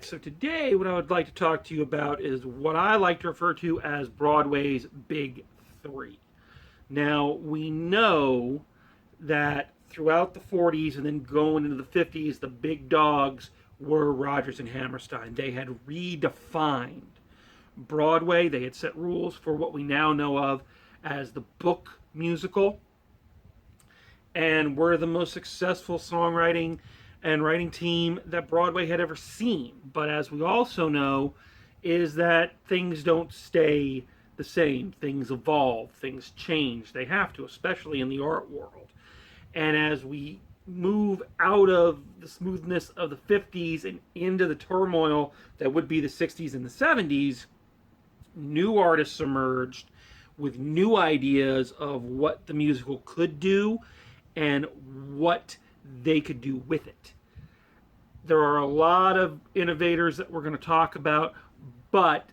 right, so today what I would like to talk to you about is what I like to refer to as Broadway's Big Three. Now, we know that throughout the 40s and then going into the 50s, the big dogs were Rodgers and Hammerstein. They had redefined Broadway. They had set rules for what we now know of as the book musical, and were the most successful songwriting and writing team that Broadway had ever seen. But as we also know, is that things don't stay the same. Things evolve, things change. They have to, especially in the art world. And as we move out of the smoothness of the 50s and into the turmoil that would be the 60s and the 70s, new artists emerged with new ideas of what the musical could do and what they could do with it. There are a lot of innovators that we're going to talk about, but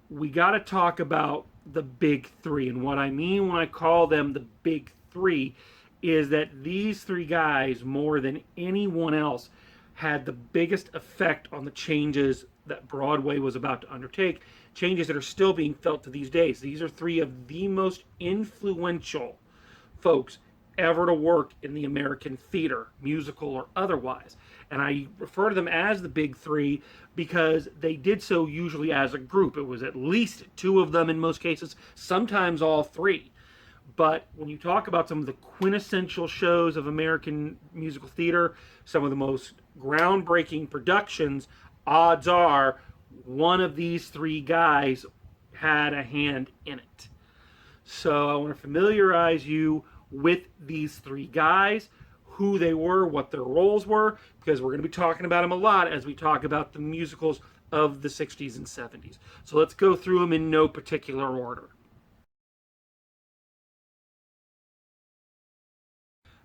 we got to talk about the big three. And what I mean when I call them the big three is that these three guys, more than anyone else, had the biggest effect on the changes that Broadway was about to undertake, changes that are still being felt to these days. These are three of the most influential folks ever to work in the American theater, musical or otherwise. And I refer to them as the big three because they did so usually as a group. It was at least two of them in most cases, sometimes all three. But when you talk about some of the quintessential shows of American musical theater, some of the most groundbreaking productions, odds are one of these three guys had a hand in it. So I want to familiarize you with these three guys, who they were, what their roles were, because we're going to be talking about them a lot as we talk about the musicals of the 60s and 70s. So let's go through them in no particular order.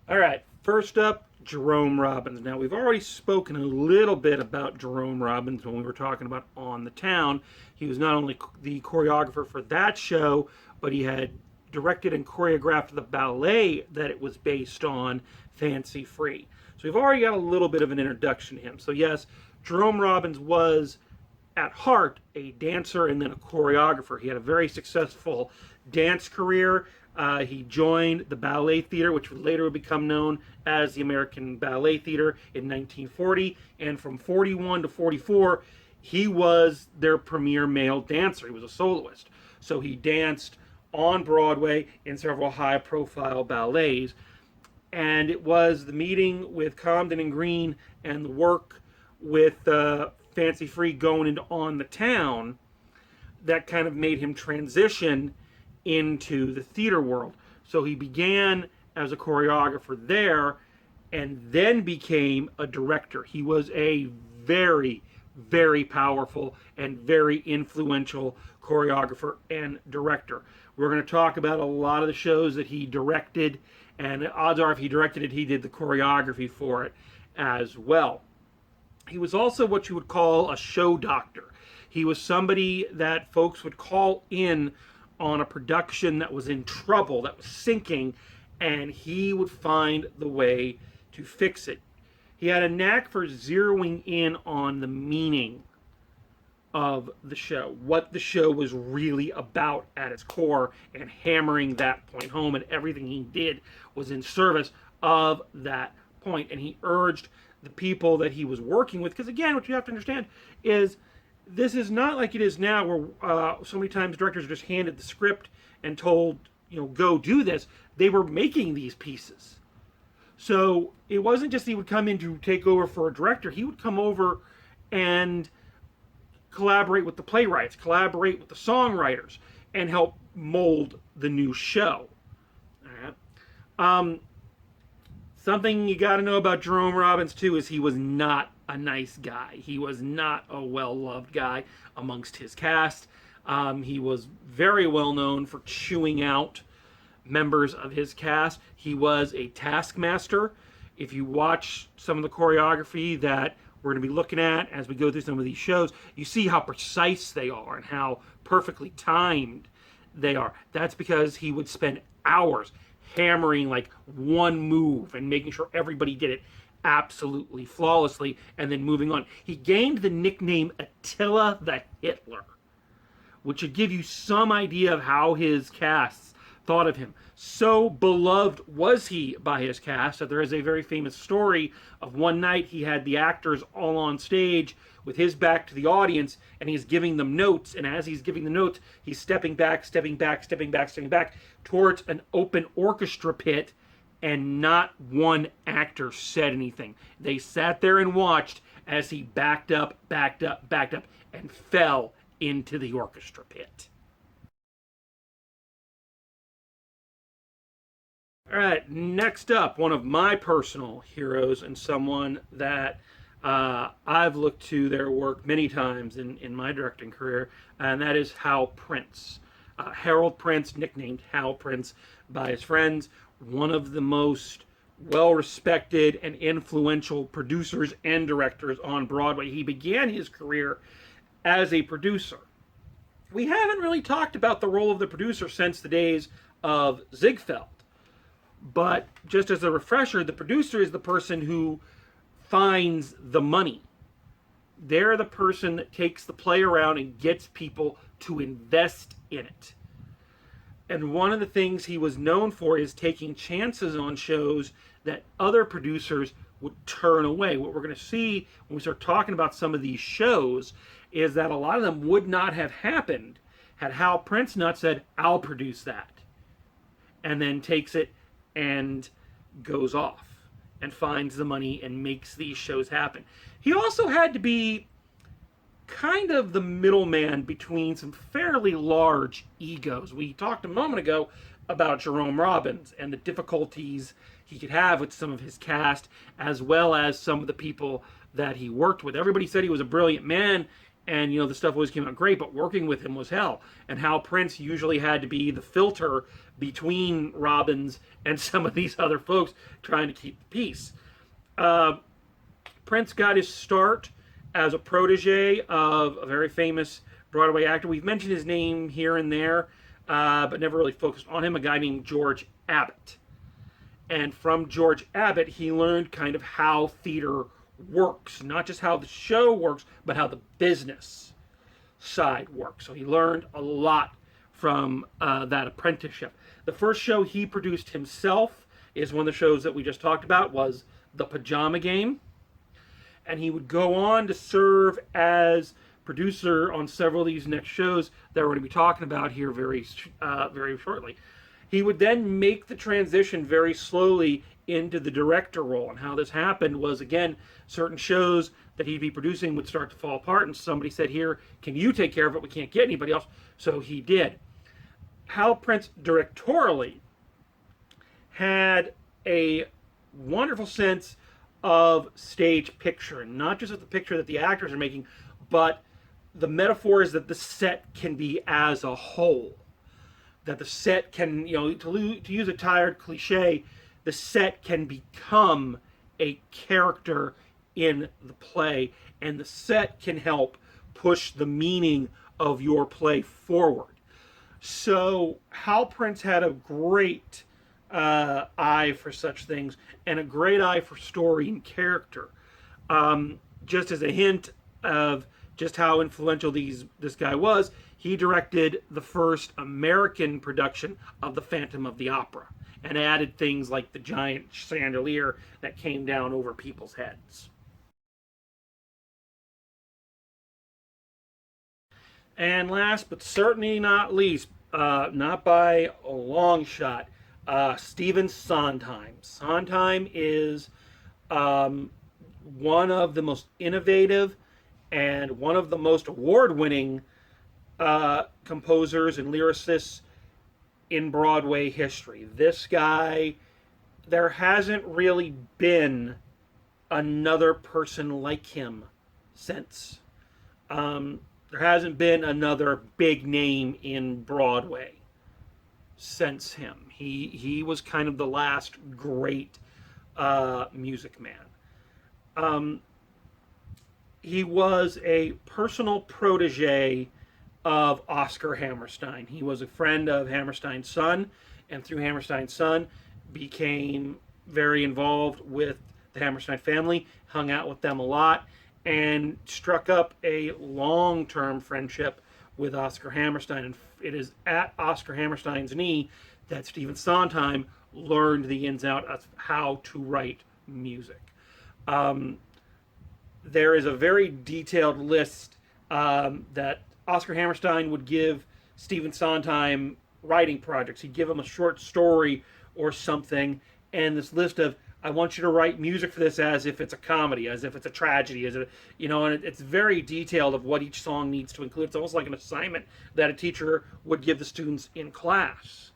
All right, first up, Jerome Robbins. Now, we've already spoken a little bit about Jerome Robbins when we were talking about On the Town. He was not only the choreographer for that show, but he had directed and choreographed the ballet that it was based on, Fancy Free. So we've already got a little bit of an introduction to him. So yes, Jerome Robbins was at heart a dancer and then a choreographer. He had a very successful dance career. He joined the ballet theater, which would later become known as the American Ballet Theater, in 1940. And from 41 to 44, he was their premier male dancer. He was a soloist. So he danced on Broadway in several high-profile ballets. And it was the meeting with Comden and Green and the work with Fancy Free going into On the Town that kind of made him transition into the theater world. So he began as a choreographer there and then became a director. He was a very, very powerful and very influential choreographer and director. We're going to talk about a lot of the shows that he directed, and odds are if he directed it, he did the choreography for it as well. He was also what you would call a show doctor. He was somebody that folks would call in on a production that was in trouble, that was sinking, and he would find the way to fix it. He had a knack for zeroing in on the meaning of the show, what the show was really about at its core, and hammering that point home, and everything he did was in service of that point. And he urged the people that he was working with, because again, what you have to understand is this is not like it is now where so many times directors are just handed the script and told, go do this. They were making these pieces. So it wasn't just he would come in to take over for a director. He would come over and collaborate with the playwrights, collaborate with the songwriters, and help mold the new show. All right. Something you got to know about Jerome Robbins, too, is he was not a nice guy. He was not a well-loved guy amongst his cast. He was very well known for chewing out members of his cast. He was a taskmaster. If you watch some of the choreography that we're going to be looking at as we go through some of these shows, you see how precise they are and how perfectly timed they are. That's because he would spend hours hammering like one move and making sure everybody did it absolutely flawlessly, and then moving on. He gained the nickname Attila the Hitler, which should give you some idea of how his casts thought of him. So beloved was he by his cast that there is a very famous story of one night he had the actors all on stage with his back to the audience, and he's giving them notes, and as he's giving the notes, he's stepping back towards an open orchestra pit, and not one actor said anything. They sat there and watched as he backed up, and fell into the orchestra pit. All right, next up, one of my personal heroes and someone that I've looked to their work many times in my directing career, and that is Hal Prince. Harold Prince, nicknamed Hal Prince by his friends, one of the most well-respected and influential producers and directors on Broadway. He began his career as a producer. We haven't really talked about the role of the producer since the days of Ziegfeld. But just as a refresher, the producer is the person who finds the money. They're the person that takes the play around and gets people to invest in it. And one of the things he was known for is taking chances on shows that other producers would turn away. What we're going to see when we start talking about some of these shows is that a lot of them would not have happened had Hal Prince not said, "I'll produce that," and then takes it and goes off and finds the money and makes these shows happen. He also had to be kind of the middleman between some fairly large egos. We talked a moment ago about Jerome Robbins and the difficulties he could have with some of his cast, as well as some of the people that he worked with. Everybody said he was a brilliant man, and the stuff always came out great, but working with him was hell. And Hal Prince usually had to be the filter between Robbins and some of these other folks trying to keep the peace. Prince got his start as a protege of a very famous Broadway actor. We've mentioned his name here and there, but never really focused on him, a guy named George Abbott. And from George Abbott, he learned kind of how theater works, not just how the show works, but how the business side works. So he learned a lot from that apprenticeship. The first show he produced himself is one of the shows that we just talked about, was The Pajama Game. And he would go on to serve as producer on several of these next shows that we're going to be talking about here very shortly. He would then make the transition very slowly into the director role. And how this happened was, again, certain shows that he'd be producing would start to fall apart, and somebody said, "Here, can you take care of it? We can't get anybody else." So he did. Hal Prince directorially had a wonderful sense of stage picture, not just of the picture that the actors are making, but the metaphor is that the set can be as a whole. That the set can, to use a tired cliche, the set can become a character in the play, and the set can help push the meaning of your play forward. So Hal Prince had a great eye for such things, and a great eye for story and character. Just as a hint of just how influential this guy was, he directed the first American production of The Phantom of the Opera, and added things like the giant chandelier that came down over people's heads. And last but certainly not least, not by a long shot, Stephen Sondheim. Sondheim is one of the most innovative and one of the most award-winning composers and lyricists in Broadway history. This guy, there hasn't really been another person like him since. There hasn't been another big name in Broadway since him. He was kind of the last great music man. He was a personal protege of Oscar Hammerstein. He was a friend of Hammerstein's son, and through Hammerstein's son became very involved with the Hammerstein family, hung out with them a lot, and struck up a long-term friendship with Oscar Hammerstein. And it is at Oscar Hammerstein's knee that Stephen Sondheim learned the ins and outs of how to write music. There is a very detailed list that Oscar Hammerstein would give Stephen Sondheim writing projects. He'd give him a short story or something, and this list of, I want you to write music for this as if it's a comedy, as if it's a tragedy, as and it's very detailed of what each song needs to include. It's almost like an assignment that a teacher would give the students in class.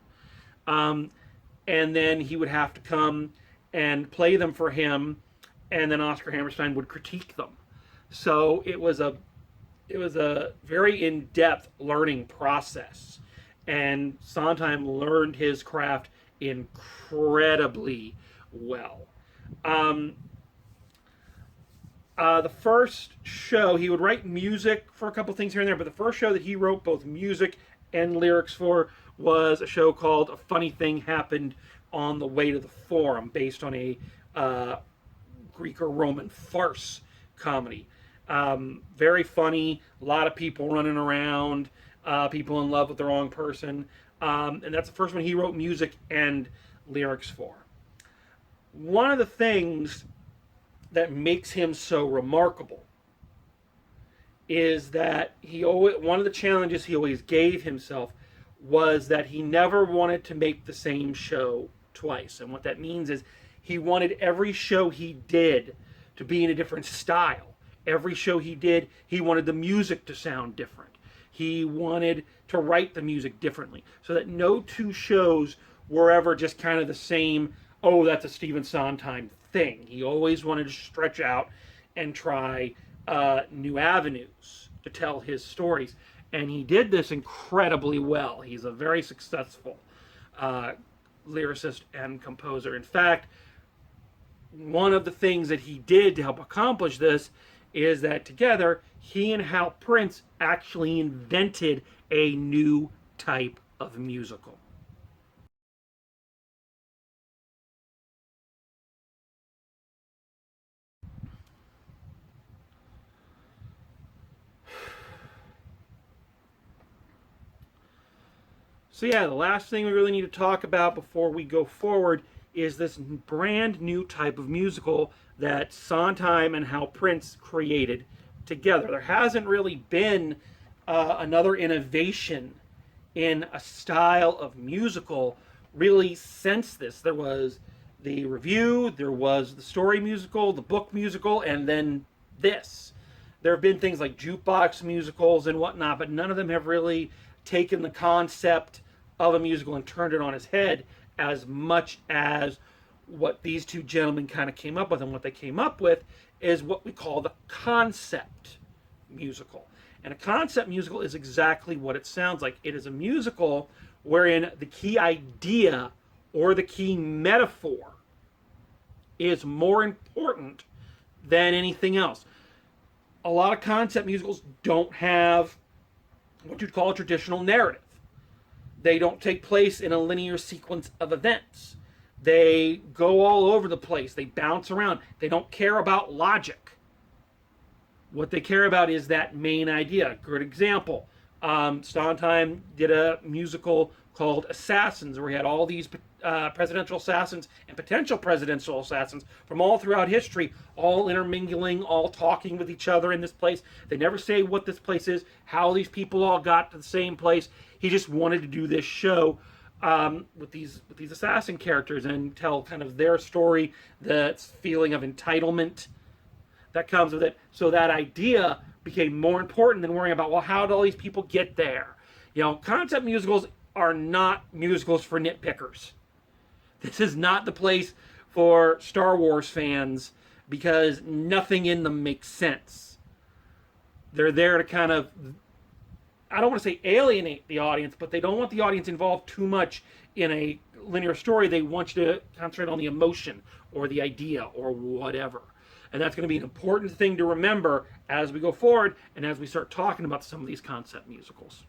And then he would have to come and play them for him, and then Oscar Hammerstein would critique them. So it was a very in-depth learning process, and Sondheim learned his craft incredibly well. The first show, he would write music for a couple things here and there, but the first show that he wrote both music and lyrics for was a show called A Funny Thing Happened on the Way to the Forum, based on a Greek or Roman farce comedy. Very funny, a lot of people running around, people in love with the wrong person, and that's the first one he wrote music and lyrics for. One of the things that makes him so remarkable is that one of the challenges he always gave himself was that he never wanted to make the same show twice. And what that means is he wanted every show he did to be in a different style. Every show he did, he wanted the music to sound different. He wanted to write the music differently, so that no two shows were ever just kind of the same, oh, that's a Stephen Sondheim thing. He always wanted to stretch out and try new avenues to tell his stories. And he did this incredibly well. He's a very successful lyricist and composer. In fact, one of the things that he did to help accomplish this is that together, he and Hal Prince actually invented a new type of musical. So yeah, the last thing we really need to talk about before we go forward is this brand new type of musical that Sondheim and Hal Prince created together. There hasn't really been another innovation in a style of musical really since this. There was the review, there was the story musical, the book musical, and then this. There have been things like jukebox musicals and whatnot, but none of them have really taken the concept of a musical and turned it on its head as much as what these two gentlemen kind of came up with. And what they came up with is what we call the concept musical. And a concept musical is exactly what it sounds like. It is a musical wherein the key idea or the key metaphor is more important than anything else. A lot of concept musicals don't have what you'd call a traditional narrative. They don't take place in a linear sequence of events. They go all over the place. They bounce around. They don't care about logic. What they care about is that main idea. Good example. Sondheim did a musical called Assassins, where he had all these presidential assassins and potential presidential assassins from all throughout history, all intermingling, all talking with each other in this place. They never say what this place is, how these people all got to the same place. He just wanted to do this show with these assassin characters and tell kind of their story, the feeling of entitlement that comes with it. So that idea became more important than worrying about, well, how did all these people get there? Concept musicals are not musicals for nitpickers. This is not the place for Star Wars fans because nothing in them makes sense. They're there to kind of, I don't want to say alienate the audience, but they don't want the audience involved too much in a linear story. They want you to concentrate on the emotion or the idea or whatever. And that's going to be an important thing to remember as we go forward and as we start talking about some of these concept musicals.